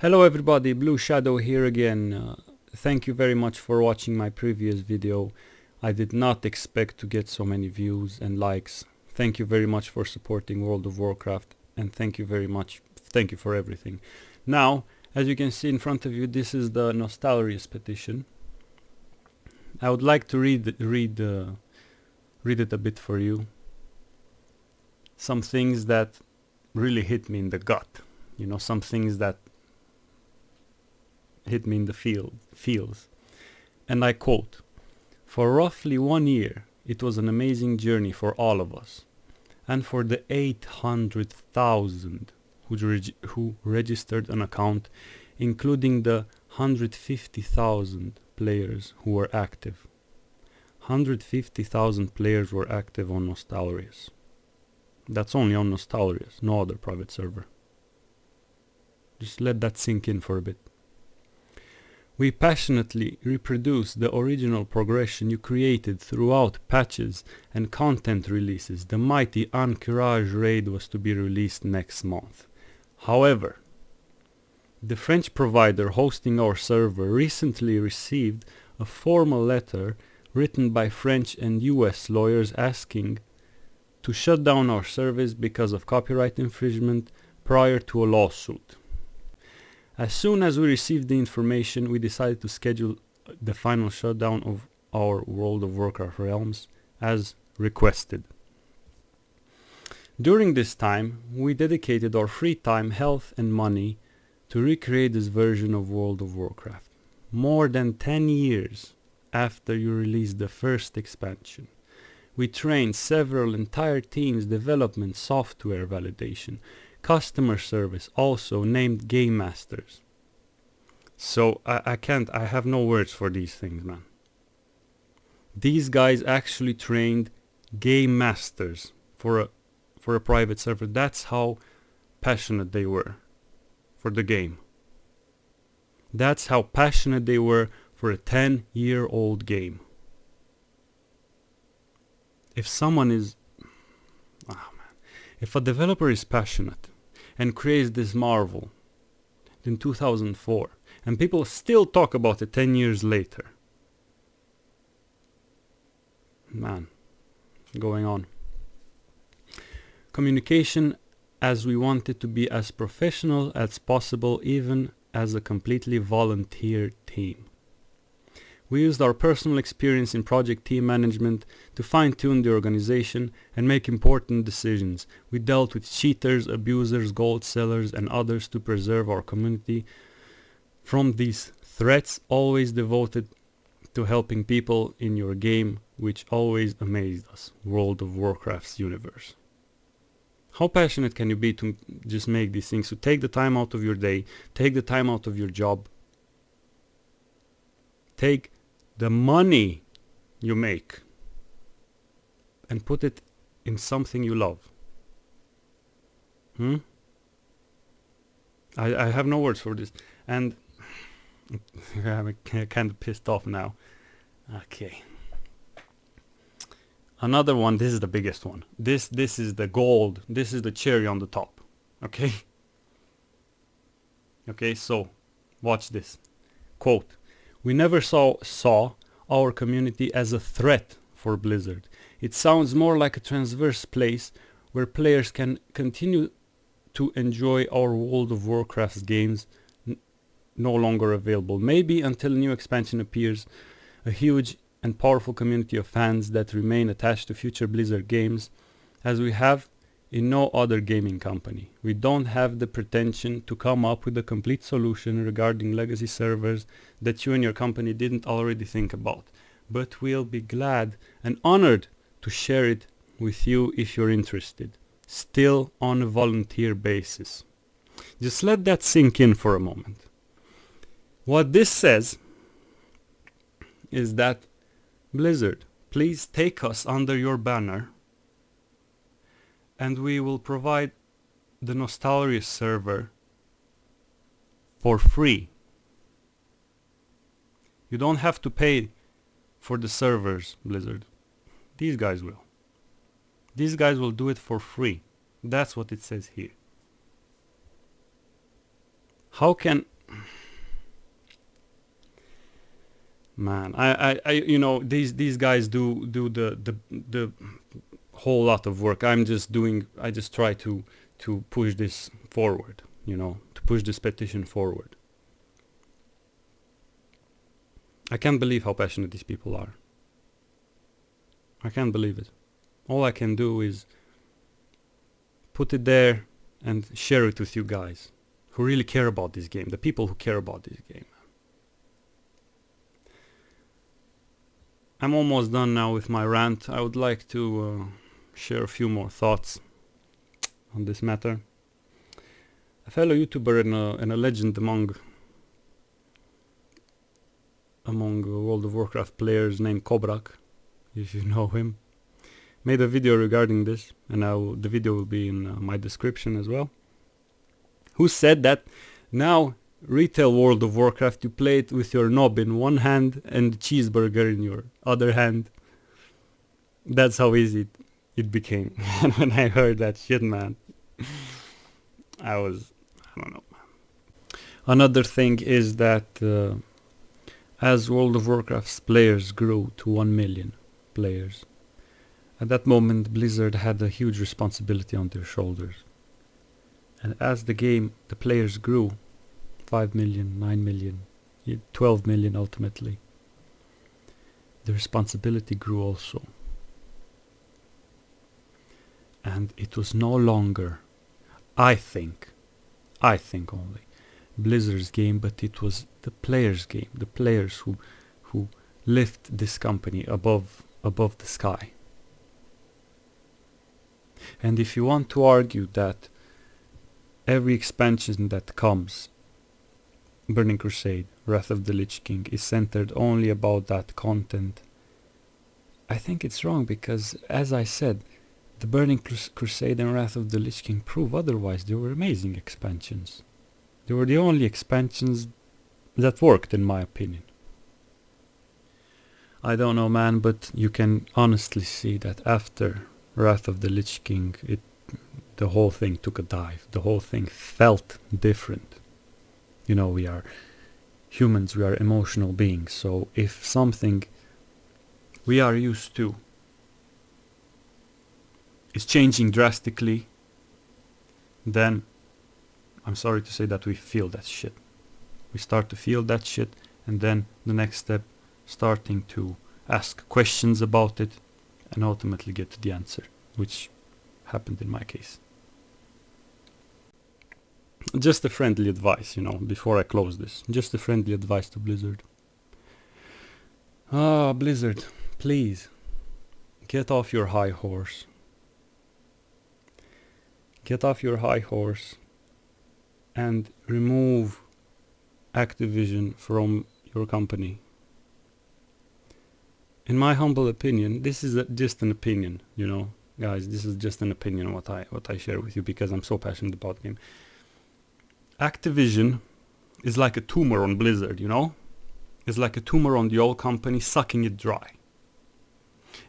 Hello everybody, Blue Shadow here again. Thank you very much for watching my previous video. I did not expect to get so many views and likes. Thank you very much for supporting World of Warcraft, and thank you very much. Thank you for everything. Now, as you can see in front of you, this is the Nostalrius Petition. I would like to read it a bit for you. Some things that really hit me in the gut. You know, some things that hit me in the feels. And I quote, "For roughly 1 year, it was an amazing journey for all of us, and for the 800,000 who registered an account, including the 150,000 players who were active." 150,000 players were active on Nostalrius. That's only on Nostalrius, no other private server. Just let that sink in for a bit. "We passionately reproduce the original progression you created throughout patches and content releases. The mighty Encourage raid was to be released next month. However, the French provider hosting our server recently received a formal letter written by French and US lawyers asking to shut down our service because of copyright infringement prior to a lawsuit. As soon as we received the information, we decided to schedule the final shutdown of our World of Warcraft realms as requested. During this time, we dedicated our free time, health and money to recreate this version of World of Warcraft. More than 10 years after you released the first expansion, we trained several entire teams, development, software validation, customer service, also named game masters." So I have no words for these things, man. These guys actually trained game masters for a private server. That's how passionate they were for the game. That's how passionate they were for a 10-year-old game. If someone is... If a developer is passionate and creates this marvel in 2004, and people still talk about it 10 years later, man, going on. "Communication as we want it to be as professional as possible, even as a completely volunteer team. We used our personal experience in project team management to fine-tune the organization and make important decisions. We dealt with cheaters, abusers, gold sellers, and others to preserve our community from these threats, always devoted to helping people in your game, which always amazed us. World of Warcraft's universe." How passionate can you be to just make these things? To take the time out of your day, take the time out of your job, take the money you make and put it in something you love. I have no words for this, and I'm kind of pissed off now. Okay. Another one, this is the biggest one. This is the gold. This is the cherry on the top. Okay? Okay, so watch this. Quote, "We never saw our community as a threat for Blizzard. It sounds more like a transverse place where players can continue to enjoy our World of Warcraft games no longer available. Maybe until a new expansion appears, a huge and powerful community of fans that remain attached to future Blizzard games, as we have in no other gaming company. We don't have the pretension to come up with a complete solution regarding legacy servers that you and your company didn't already think about, but we'll be glad and honored to share it with you if you're interested, still on a volunteer basis." Just let that sink in for a moment. What this says is that, Blizzard, please take us under your banner and we will provide the Nostalrius server for free. You don't have to pay for the servers, Blizzard. These guys will. These guys will do it for free. That's what it says here. How can Man, I you know, these guys do the whole lot of work. I just try to push this forward, you know, to push this petition forward. I can't believe how passionate these people are. I can't believe it. All I can do is put it there and share it with you guys who really care about this game, the people who care about this game. I'm almost done now with my rant. I would like to share a few more thoughts on this matter. A fellow YouTuber and a legend among World of Warcraft players named Kobrak, if you know him, made a video regarding this, and the video will be in my description as well, who said that now retail World of Warcraft, you play it with your knob in one hand and the cheeseburger in your other hand. That's how easy it became. And when I heard that shit, man, I don't know. Another thing is that as World of Warcraft's players grew to 1 million players, at that moment Blizzard had a huge responsibility on their shoulders. And as the players grew, 5 million, 9 million, 12 million ultimately, the responsibility grew also. And it was no longer, I think only, Blizzard's game, but it was the players' game, the players who lift this company above the sky. And if you want to argue that every expansion that comes, Burning Crusade, Wrath of the Lich King, is centered only about that content, I think it's wrong, because as I said, the Burning Crusade and Wrath of the Lich King prove otherwise. They were amazing expansions. They were the only expansions that worked, in my opinion. I don't know, man, but you can honestly see that after Wrath of the Lich King, the whole thing took a dive. The whole thing felt different. You know, we are humans, we are emotional beings, so if something we are used to is changing drastically, then I'm sorry to say that we feel that shit. We start to feel that shit, and then the next step, starting to ask questions about it and ultimately get to the answer, which happened in my case. Just a friendly advice, you know, before I close this. Just a friendly advice to Blizzard. Blizzard, please, get off your high horse. Get off your high horse and remove Activision from your company. In my humble opinion, this is just an opinion, you know, guys. This is just an opinion what I share with you, because I'm so passionate about the game. Activision is like a tumor on Blizzard, you know? It's like a tumor on the old company, sucking it dry.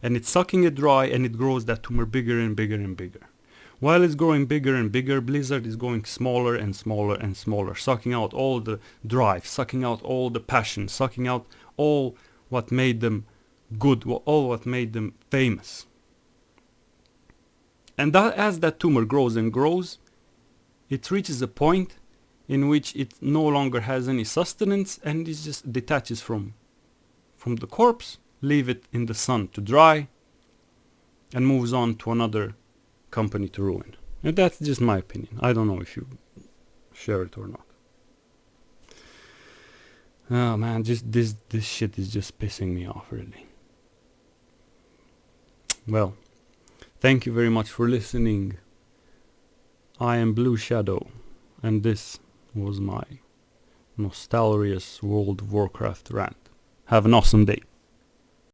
And it's sucking it dry, and it grows that tumor bigger and bigger and bigger. While it's growing bigger and bigger, Blizzard is going smaller and smaller and smaller, sucking out all the drive, sucking out all the passion, sucking out all what made them good, all what made them famous. And that, as that tumor grows and grows, it reaches a point in which it no longer has any sustenance, and it just detaches from the corpse, leave it in the sun to dry, and moves on to another company to ruin. And that's just my opinion. I don't know if you share it or not. Oh man, just this shit is just pissing me off, really. Well, thank you very much for listening. I am Blue Shadow, and this was my Nostalrius World of Warcraft rant. Have an awesome day.